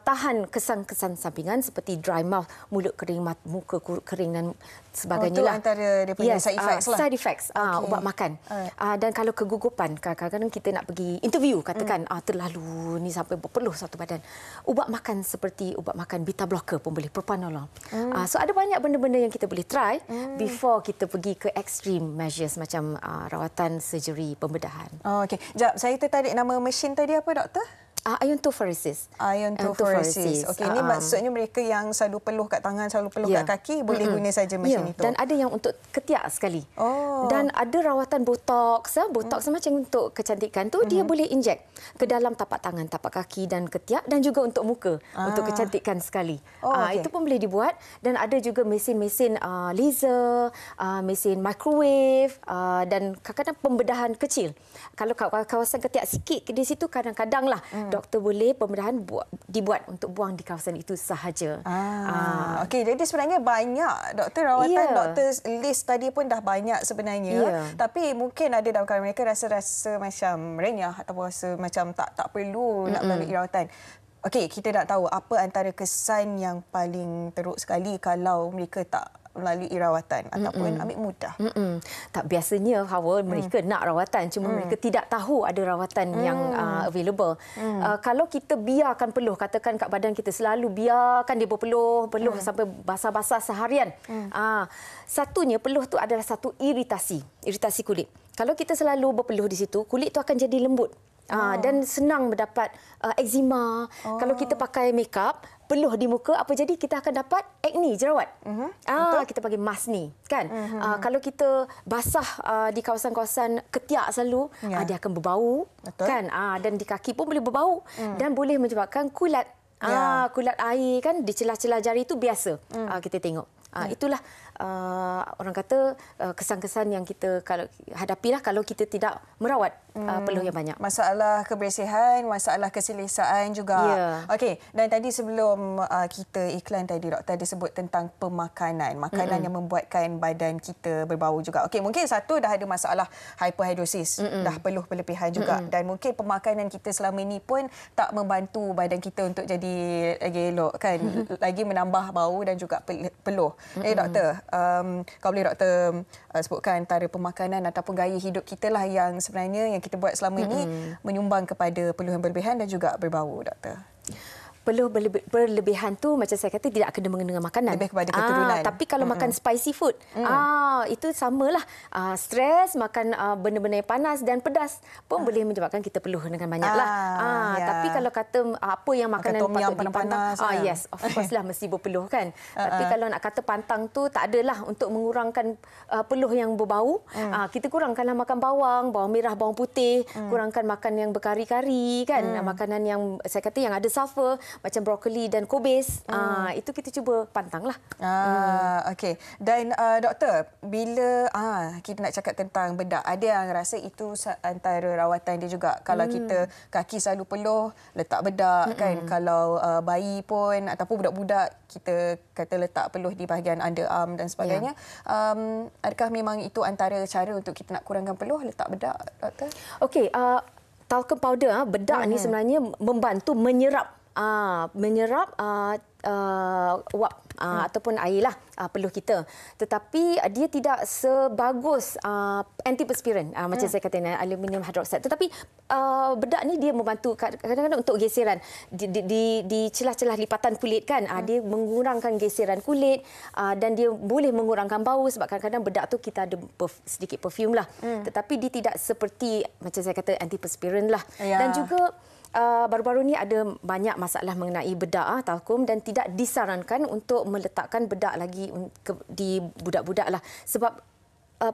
tahan kesan-kesan sampingan seperti dry mouth, mulut kering, muka kering dan sebagainya. Itu antara dia punya side effects lah. Side effects, ubat makan. Dan kalau kegugupan, kadang-kadang kita nak pergi interview, katakan terlalu ni sampai berpeluh satu badan. Ubat makan seperti ubat makan beta blocker pun boleh, propranolol. So ada banyak benda-benda yang kita boleh try before kita pergi ke extreme measures macam rawatan surgery pembedahan. Okey. Jap, saya tertarik nama mesin tadi apa, Doktor? Iontophoresis. Iontophoresis. Okey, ini maksudnya mereka yang selalu peluh kat tangan, selalu peluh kat kaki, boleh guna saja mesin itu. Dan ada yang untuk ketiak sekali. Dan ada rawatan botox. Botox macam untuk kecantikan tu, dia boleh injek ke dalam tapak tangan, tapak kaki dan ketiak, dan juga untuk muka, untuk kecantikan sekali. Itu pun boleh dibuat. Dan ada juga mesin-mesin laser, mesin microwave, dan kadang-kadang pembedahan kecil. Kalau kawasan ketiak sikit di situ, kadang-kadang lah doktor boleh pembedahan dibuat untuk buang di kawasan itu sahaja. Okey, jadi sebenarnya banyak doktor rawatan, doktor list tadi pun dah banyak sebenarnya. Tapi mungkin ada dalam kalangan mereka rasa-rasa macam renyah ataupun rasa macam tak perlu nak melalui rawatan. Okey, kita nak tahu apa antara kesan yang paling teruk sekali kalau mereka tak melalui rawatan ataupun ambil mudah. Tak, biasanya Hawa mereka nak rawatan, cuma mereka tidak tahu ada rawatan yang available. Kalau kita biarkan peluh, katakan kat badan kita, selalu biarkan dia berpeluh sampai basah-basah seharian. Satunya, peluh tu adalah satu iritasi kulit. Kalau kita selalu berpeluh di situ, kulit tu akan jadi lembut. Dan senang mendapat eczema. Kalau kita pakai makeup, peluh di muka, apa jadi? Kita akan dapat acne, jerawat. Kita panggil masni, kan? Kalau kita basah di kawasan-kawasan ketiak selalu, dia akan berbau. Betul. Kan? Dan di kaki pun boleh berbau. Dan boleh menyebabkan kulat. Kulat air, kan? Di celah-celah jari itu biasa kita tengok. Itulah orang kata kesan-kesan yang kita hadapilah kalau kita tidak merawat peluh yang banyak. Masalah kebersihan, masalah keselesaan juga. Okey, dan tadi sebelum kita iklan tadi, doktor ada sebut tentang pemakanan. Makanan yang membuatkan badan kita berbau juga. Okey, mungkin satu dah ada masalah hyperhidrosis, dah peluh berlebihan juga. Dan mungkin pemakanan kita selama ini pun tak membantu badan kita untuk jadi lagi elok, kan? Lagi menambah bau dan juga peluh. Doktor, kalau boleh doktor sebutkan antara pemakanan ataupun gaya hidup kita lah yang sebenarnya yang kita buat selama ini menyumbang kepada peluh yang berlebihan dan juga berbau, doktor. Peluh berlebihan tu macam saya kata tidak kena mengena dengan makanan. Lebih kepada keturunan. Tapi kalau makan spicy food, itu samalah. Stres, makan benda-benda yang panas dan pedas pun boleh menyebabkan kita peluh dengan banyaklah. Tapi kalau kata apa yang makanan patut dipantang, yes, of course lah mesti berpeluh, kan. Tapi kalau nak kata pantang tu tak adalah untuk mengurangkan peluh yang berbau. Kita kurangkanlah makan bawang merah, bawang putih, kurangkan makan yang berkari-kari, kan. Makanan yang saya kata yang ada sulfur, macam brokoli dan kobis, itu kita cuba pantanglah. Okey. Dan doktor, bila kita nak cakap tentang bedak, ada yang rasa itu antara rawatan dia juga. Kalau kita kaki selalu peluh, letak bedak, kan. Kalau bayi pun ataupun budak-budak, kita kata letak peluh di bahagian underarm dan sebagainya. Adakah memang itu antara cara untuk kita nak kurangkan peluh, letak bedak, doktor? Okey, talcum powder, bedak ni sebenarnya membantu menyerap wap ataupun airlah peluh kita. Tetapi dia tidak sebagus antiperspiran macam saya kata aluminium hydroxide. Tetapi bedak ni dia membantu kadang-kadang untuk geseran di celah-celah lipatan kulit, kan. Dia mengurangkan geseran kulit dan dia boleh mengurangkan bau sebab kadang-kadang bedak tu kita ada sedikit perfume lah. Tetapi dia tidak seperti macam saya kata antiperspiran lah. Dan juga baru-baru ni ada banyak masalah mengenai bedak talcum dan tidak disarankan untuk meletakkan bedak lagi di budak-budak lah sebab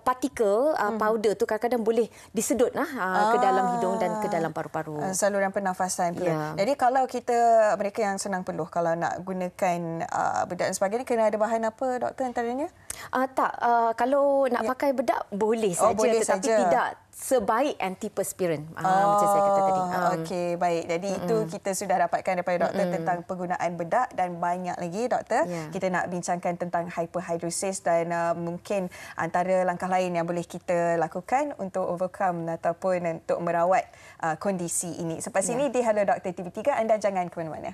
partikel powder tu kadang-kadang boleh disedut ke dalam hidung dan ke dalam paru-paru. Saluran pernafasan. Jadi kalau mereka yang senang peluh, kalau nak gunakan bedak dan sebagainya, kena ada bahan apa, doktor, antaranya? Kalau nak pakai bedak boleh saja, tetapi tidak sebaik antiperspiran macam saya kata tadi. Okey, baik. Jadi itu kita sudah dapatkan daripada doktor tentang penggunaan bedak dan banyak lagi, doktor. Kita nak bincangkan tentang hyperhidrosis dan mungkin antara langkah lain yang boleh kita lakukan untuk overcome ataupun untuk merawat kondisi ini. Sampai sini di Hello Doktor TV3, anda jangan ke mana-mana.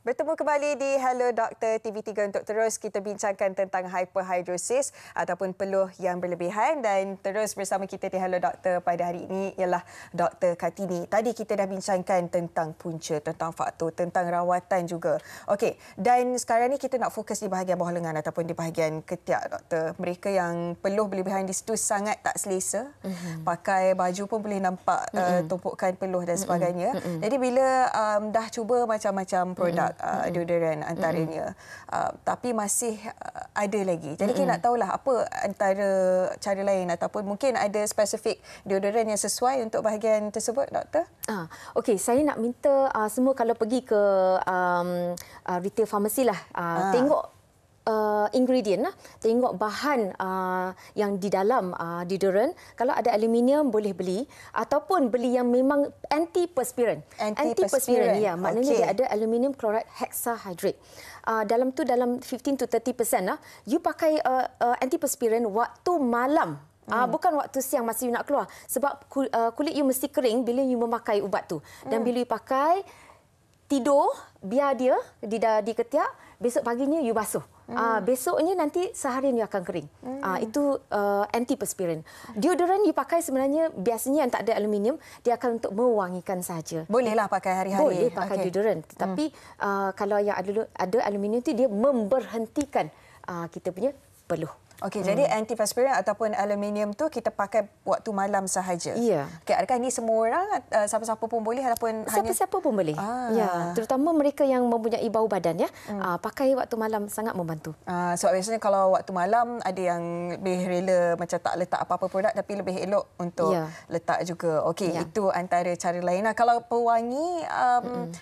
Bertemu kembali di Hello Doktor TV3 untuk terus kita bincangkan tentang hyperhidrosis ataupun peluh yang berlebihan, dan terus bersama kita di Hello Doktor pada hari ini ialah Dr. Kartini. Tadi kita dah bincangkan tentang punca, tentang faktor, tentang rawatan juga. Okey, dan sekarang ni kita nak fokus di bahagian bawah lengan ataupun di bahagian ketiak, doktor. Mereka yang peluh berlebihan di situ sangat tak selesa. Pakai baju pun boleh nampak tumpukan peluh dan sebagainya. Jadi bila dah cuba macam-macam produk deodoran antaranya, tapi masih ada lagi. Jadi kita nak tahulah apa antara cara lain ataupun mungkin ada spesifik deodoran yang sesuai untuk bahagian tersebut, doktor? Okey, saya nak minta semua kalau pergi ke retail pharmacy lah, tengok ingredient lah. Tengok bahan yang di dalam deodorant. Kalau ada aluminium boleh beli ataupun beli yang memang antiperspirant. Antiperspirant, ya. Maknanya dia ada aluminium chloride hexahydrate. Dalam 15 to 30% lah. You pakai antiperspirant waktu malam. Bukan waktu siang masa you nak keluar. Sebab kulit you mesti kering bila you memakai ubat tu. Dan bila you pakai, tidur, biar dia di ketiak, besok paginya you basuh. Besoknya nanti seharian you akan kering. Itu antiperspirant. Deodorant you pakai sebenarnya biasanya yang tak ada aluminium, dia akan untuk mewangikan saja. Bolehlah pakai hari-hari. Boleh pakai deodorant. Tetapi kalau yang ada aluminium tu dia memberhentikan kita punya peluh. Okey, jadi antiperspirant ataupun aluminium tu kita pakai waktu malam sahaja. Ya. Okey, adakah ini semua orang, siapa-siapa pun boleh ataupun siapa-siapa pun boleh. Ya, terutama mereka yang mempunyai bau badan ya. Pakai waktu malam sangat membantu. Sebab biasanya kalau waktu malam ada yang lebih rela macam tak letak apa-apa produk tapi lebih elok untuk letak juga. Okey, itu antara cara lain. Kalau pewangi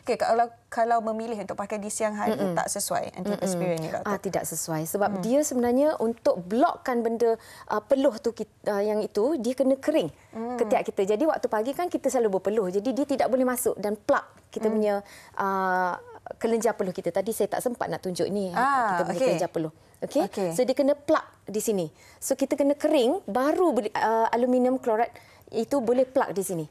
okey, kalau memilih untuk pakai di siang hari tak sesuai antiperspirant ni, doktor. Tidak sesuai sebab dia sebenarnya untuk blokkan benda peluh tu yang itu dia kena kering ketiak kita. Jadi waktu pagi kan kita selalu berpeluh. Jadi dia tidak boleh masuk dan plug kita punya kelenjar peluh kita. Tadi saya tak sempat nak tunjuk ni kita punya kelenjar peluh. Okey. So dia kena plug di sini. So kita kena kering baru aluminium chloride itu boleh plug di sini.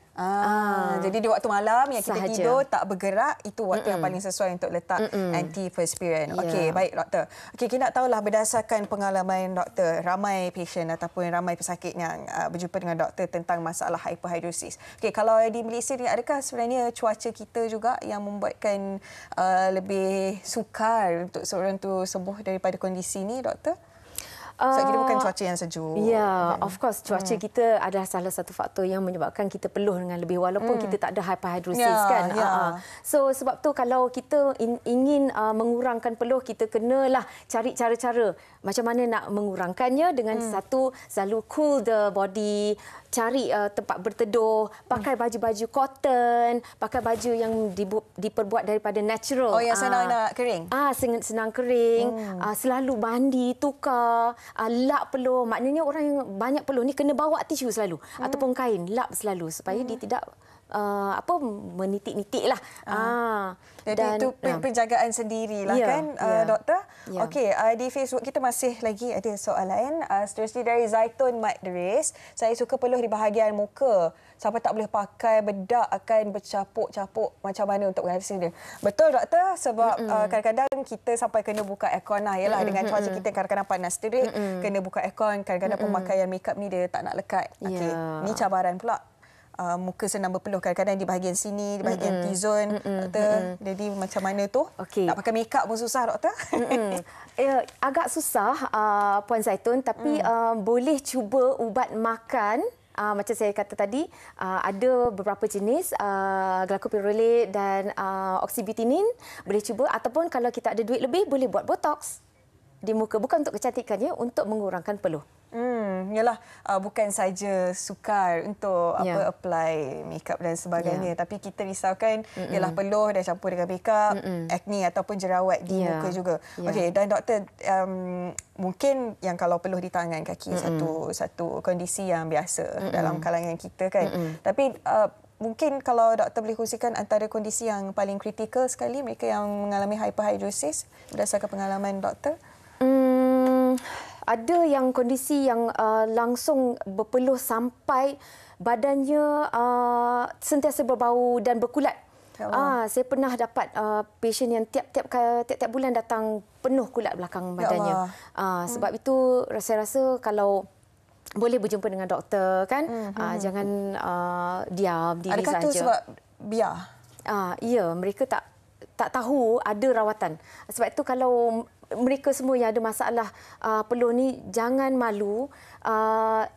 Jadi di waktu malam yang kita tidur tak bergerak, itu waktu yang paling sesuai untuk letak antiperspirant. Okey, baik doktor. Okey, kita nak tahulah berdasarkan pengalaman doktor, ramai pasien ataupun ramai pesakit yang berjumpa dengan doktor tentang masalah hyperhidrosis. Okey, kalau di Malaysia ni adakah sebenarnya cuaca kita juga yang membuatkan lebih sukar untuk seorang tu sembuh daripada kondisi ni, doktor? Sebab kita bukan cuaca yang sejuk. Ya, of course cuaca kita adalah salah satu faktor yang menyebabkan kita peluh dengan lebih walaupun kita tak ada hyperhidrosis kan. So sebab tu kalau kita ingin mengurangkan peluh, kita kenalah cari cara-cara macam mana nak mengurangkannya dengan satu selalu cool the body, cari tempat berteduh, pakai baju-baju cotton, pakai baju yang diperbuat daripada natural. Oh, yang senang nak kering. Senang kering, selalu mandi, tukar, lap peluh. Maknanya orang yang banyak peluh ni kena bawa tisu selalu ataupun kain, lap selalu supaya dia tidak menitik-nitik lah. Jadi itu penjagaan sendirilah kan, doktor? Okey, di Facebook kita masih lagi ada soalan. Seterusnya dari Zaitun Mat Deris. Saya suka peluh di bahagian muka. Sampai tak boleh pakai bedak akan bercapuk-capuk. Macam mana untuk mengatasi dia? Betul, doktor. Sebab kadang-kadang kita sampai kena buka aircon lah. Yalah, dengan cuaca kita kadang-kadang panas terik, kena buka aircon. Kadang-kadang pemakaian makeup ni dia tak nak lekat. Okey, ni cabaran pula. Muka senang berpeluh kadang-kadang di bahagian sini, di bahagian T-zone, doktor. Jadi macam mana tu? Nak pakai makeup pun susah, doktor. Agak susah, Puan Zaitun, tapi boleh cuba ubat makan. Macam saya kata tadi, ada beberapa jenis glycopyrrolate dan oxybutinin. Boleh cuba ataupun kalau kita ada duit lebih boleh buat botox di muka, bukan untuk kecantikannya, untuk mengurangkan peluh. Yalah, bukan saja sukar untuk apply makeup dan sebagainya, tapi kita risaukan ialah peluh dah campur dengan makeup, acne ataupun jerawat di muka juga. Okey, dan doktor, mungkin yang kalau peluh di tangan kaki satu kondisi yang biasa dalam kalangan kita kan. Tapi mungkin kalau doktor boleh kongsikan antara kondisi yang paling kritikal sekali mereka yang mengalami hyperhidrosis berdasarkan pengalaman doktor. Ada yang kondisi yang langsung berpeluh sampai badannya sentiasa berbau dan berkulat. Saya pernah dapat pasien yang tiap-tiap bulan datang penuh kulat belakang badannya. Sebab itu saya rasa kalau boleh berjumpa dengan doktor kan, jangan diam diri saja. Adakah itu sebab biar? Ya, mereka tak tahu ada rawatan. Sebab itu kalau mereka semua yang ada masalah peluh ni, jangan malu.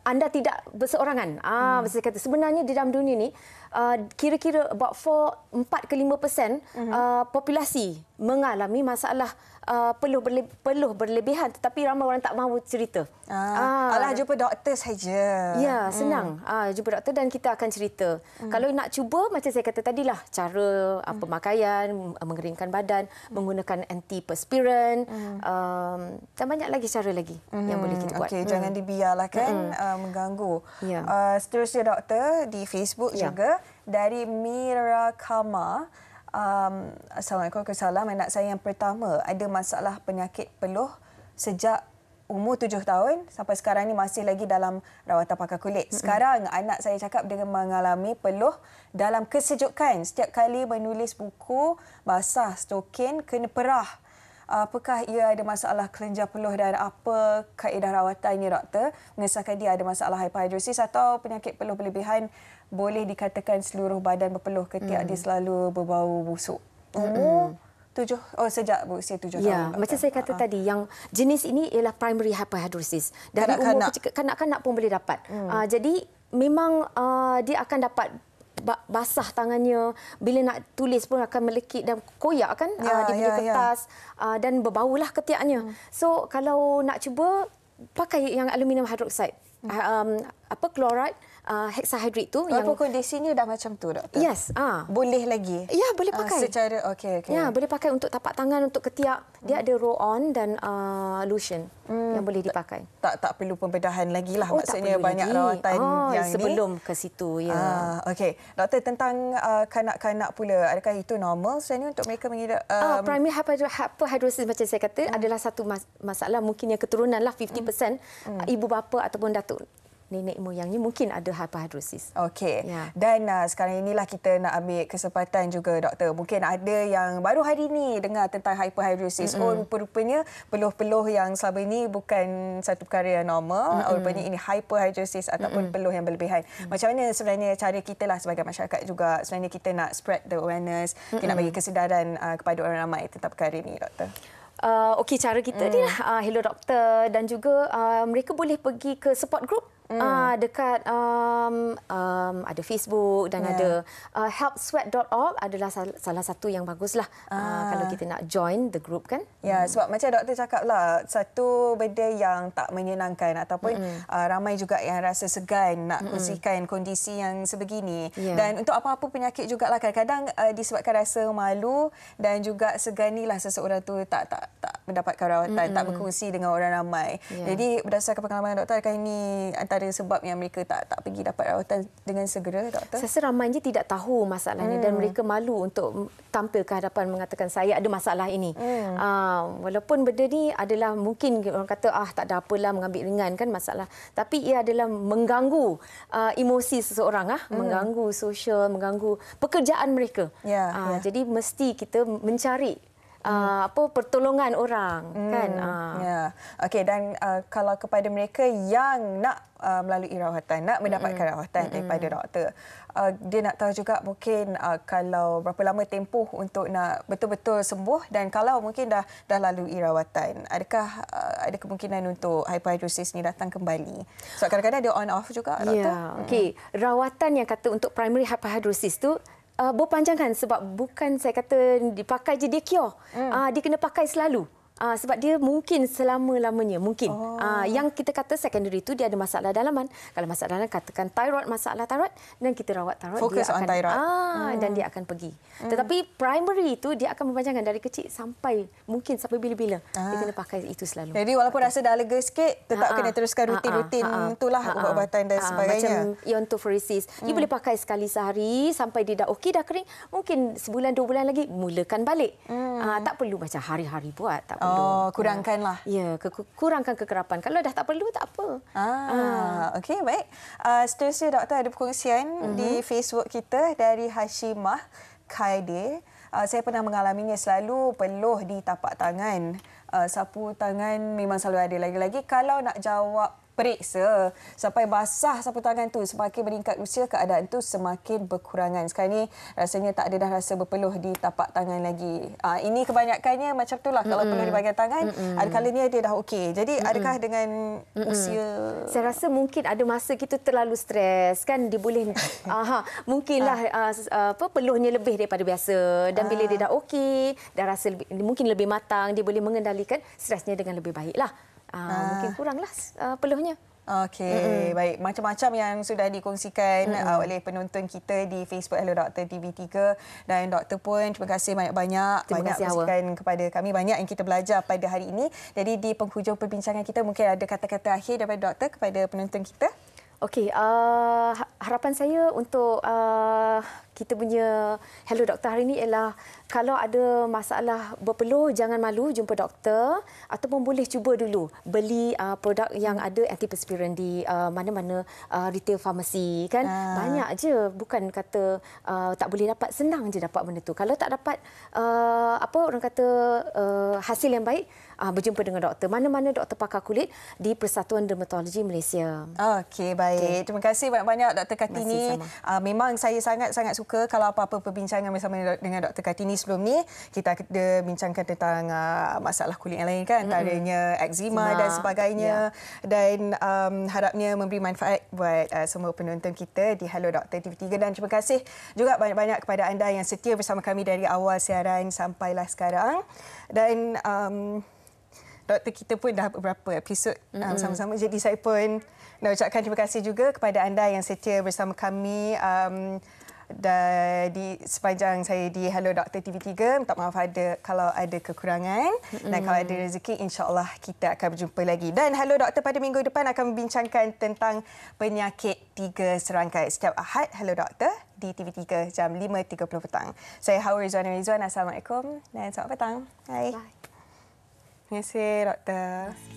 Anda tidak berseorangan. Saya kata sebenarnya di dalam dunia ni kira-kira about 4 ke 5% populasi mengalami masalah peluh berlebihan, tetapi ramai orang tak mahu cerita. Alah, jumpa doktor saja. Ya, senang. Jumpa doktor dan kita akan cerita. Kalau nak cuba, macam saya kata tadilah, cara pemakaian, mengeringkan badan, menggunakan antiperspiran, dan banyak lagi cara lagi yang boleh kita buat. Okey, jangan dibiarlah kan mengganggu. Ya. Seterusnya doktor di Facebook juga dari Mira Kama. Assalamualaikum, Waalaikumsalam. Anak saya yang pertama ada masalah penyakit peluh sejak umur 7 tahun sampai sekarang ni masih lagi dalam rawatan pakar kulit. Sekarang anak saya cakap dia mengalami peluh dalam kesejukan. Setiap kali menulis buku basah stokin kena perah. Apakah ia ada masalah kelenjar peluh dan apa kaedah rawatannya, doktor? Mengesahkan dia ada masalah hiperhidrosis atau penyakit peluh berlebihan, boleh dikatakan seluruh badan berpeluh, ketiak dia selalu berbau busuk. Sejak berusia 7 tahun. Ya, macam saya kata tadi, yang jenis ini ialah primary hyperhidrosis. Dari umur kecil, kanak-kanak pun boleh dapat. Jadi memang dia akan dapat basah tangannya, bila nak tulis pun akan melekit dan koyak kan, dia punya kertas, dan berbaulah ketiaknya. So kalau nak cuba, pakai yang aluminium hydroxide, chloride, hexahydrate tu. Walaupun kondisinya dah macam tu, doktor? Yes. Boleh lagi? Ya, boleh pakai. Secara, okey. Ya, boleh pakai untuk tapak tangan, untuk ketiak. Dia ada roll-on dan lotion yang boleh dipakai. Tak perlu pembedahan lagi lah. Maksudnya banyak lagi rawatan yang sebelum ke situ. Ya. Okey. Doktor, tentang kanak-kanak pula, adakah itu normal sebenarnya untuk mereka mengidap? Primary hyperhidrosis macam saya kata adalah satu masalah, mungkin yang keturunan lah 50%. Ibu bapa ataupun datuk nenek moyangnya mungkin ada hyperhidrosis. Okey. Ya. Dan sekarang inilah kita nak ambil kesempatan juga, doktor. Mungkin ada yang baru hari ini dengar tentang hyperhidrosis. Rupanya peluh-peluh yang selama ini bukan satu perkara yang normal. Rupanya ini hyperhidrosis ataupun peluh yang berlebihan. Macam mana sebenarnya cara kita lah sebagai masyarakat juga, sebenarnya kita nak spread the awareness, kita nak bagi kesedaran kepada orang ramai tentang perkara ini, doktor? Okey, cara kita ni lah, Hello Doktor, dan juga mereka boleh pergi ke support group. Dekat ada Facebook dan ada helpsweat.org adalah salah satu yang baguslah kalau kita nak join the group kan. Ya, sebab macam doktor cakaplah, satu benda yang tak menyenangkan ataupun ramai juga yang rasa segan nak kongsikan kondisi yang sebegini. Dan untuk apa-apa penyakit jugalah kadang-kadang disebabkan rasa malu dan juga seganilah seseorang tu tak mendapatkan rawatan, tak berkongsi dengan orang ramai. Jadi berdasarkan pengalaman doktor, adakah ini antara sebab yang mereka tak pergi dapat rawatan dengan segera, doktor? Saya rasa ramainya tidak tahu masalahnya dan mereka malu untuk tampil ke hadapan mengatakan saya ada masalah ini. Walaupun benda ni adalah mungkin orang kata tak ada apalah, mengambil ringan kan masalah, tapi ia adalah mengganggu emosi seseorang, mengganggu sosial, mengganggu pekerjaan mereka. Jadi mesti kita mencari pertolongan orang kan. Okey, dan kalau kepada mereka yang nak melalui rawatan, nak mendapatkan rawatan daripada doktor, dia nak tahu juga mungkin kalau berapa lama tempoh untuk nak betul-betul sembuh, dan kalau mungkin dah lalui rawatan, adakah ada kemungkinan untuk hyperhidrosis ni datang kembali? So kadang-kadang dia on off juga, doktor. Ya, okey. Rawatan yang kata untuk primary hyperhidrosis tu berpanjangan sebab bukan saya kata dipakai je dia cure. Dia kena pakai selalu. Sebab dia mungkin selama-lamanya. Mungkin. Yang kita kata secondary itu dia ada masalah dalaman. Kalau masalah dalaman, katakan masalah thyroid, dan kita rawat thyroid. Fokus on thyroid. Dan dia akan pergi. Tetapi primary itu dia akan berpanjangan dari kecil sampai mungkin sampai bila-bila. Dia kena pakai itu selalu. Jadi walaupun rasa dah lega sikit, tetap kena teruskan rutin-rutin itulah ubat-ubatan dan sebagainya. Macam iontophoresis. Dia boleh pakai sekali sehari sampai dia dah okey, dah kering. Mungkin sebulan, 2 bulan lagi, mulakan balik. Tak perlu macam hari-hari buat. Tak perlu. Kurangkanlah. Ya, kurangkan kekerapan. Kalau dah tak perlu, tak apa. Okey, baik. Seterusnya, doktor, ada perkongsian di Facebook kita dari Hashimah Kaide. Saya pernah mengalaminya, selalu peluh di tapak tangan. Sapu tangan memang selalu ada. Lagi-lagi kalau nak jawab diperiksa sampai basah sapu tangan tu, semakin meningkat usia keadaan tu semakin berkurangan. Sekarang ni rasanya tak ada dah rasa berpeluh di tapak tangan lagi. Ini kebanyakannya macam itulah kalau peluh di bahagian tangan, ada kalanya dia dah okey. Jadi adakah dengan usia? Saya rasa mungkin ada masa kita terlalu stres kan, dia boleh mungkinlah peluhnya lebih daripada biasa, dan bila dia dah okey, dah rasa mungkin lebih matang, dia boleh mengendalikan stresnya dengan lebih baiklah. Mungkin kuranglah peluhnya. Okey, baik. Macam-macam yang sudah dikongsikan oleh penonton kita di Facebook Hello Doktor TV3, dan doktor pun terima kasih banyak-banyak kongsikan kepada kami, banyak yang kita belajar pada hari ini. Jadi di penghujung perbincangan kita, mungkin ada kata-kata akhir daripada doktor kepada penonton kita. Okey, harapan saya untuk kita punya Hello Doktor hari ini ialah kalau ada masalah berpeluh, jangan malu jumpa doktor, ataupun boleh cuba dulu beli produk yang ada antiperspiran di mana-mana retail farmasi kan. Banyak je, bukan kata tak boleh dapat, senang je dapat benda tu. Kalau tak dapat orang kata hasil yang baik, berjumpa dengan doktor. Mana-mana doktor pakar kulit di Persatuan Dermatologi Malaysia. Okey, baik. Terima kasih banyak-banyak Dr. Kartini. Memang saya sangat-sangat suka kalau apa-apa perbincangan bersama dengan Dr. Kartini sebelum ni, kita ada bincangkan tentang masalah kulit yang lain kan, antaranya eczema dan sebagainya. Dan harapnya memberi manfaat buat semua penonton kita di Hello Doktor TV3. Dan terima kasih juga banyak-banyak kepada anda yang setia bersama kami dari awal siaran sampailah sekarang. Dan doktor kita pun dah beberapa episod sama-sama. Jadi saya pun nak ucapkan terima kasih juga kepada anda yang setia bersama kami di sepanjang saya di Hello Doktor TV3. Minta maaf kalau ada kekurangan. Dan kalau ada rezeki, insya-Allah kita akan berjumpa lagi. Dan Hello Doktor pada minggu depan akan membincangkan tentang penyakit 3 serangkai. Setiap Ahad, Hello Doktor di TV3 jam 5.30 petang. Saya Hawa Rizwan Rizwan. Assalamualaikum dan selamat petang. Bye. Terima kasih, Doktor.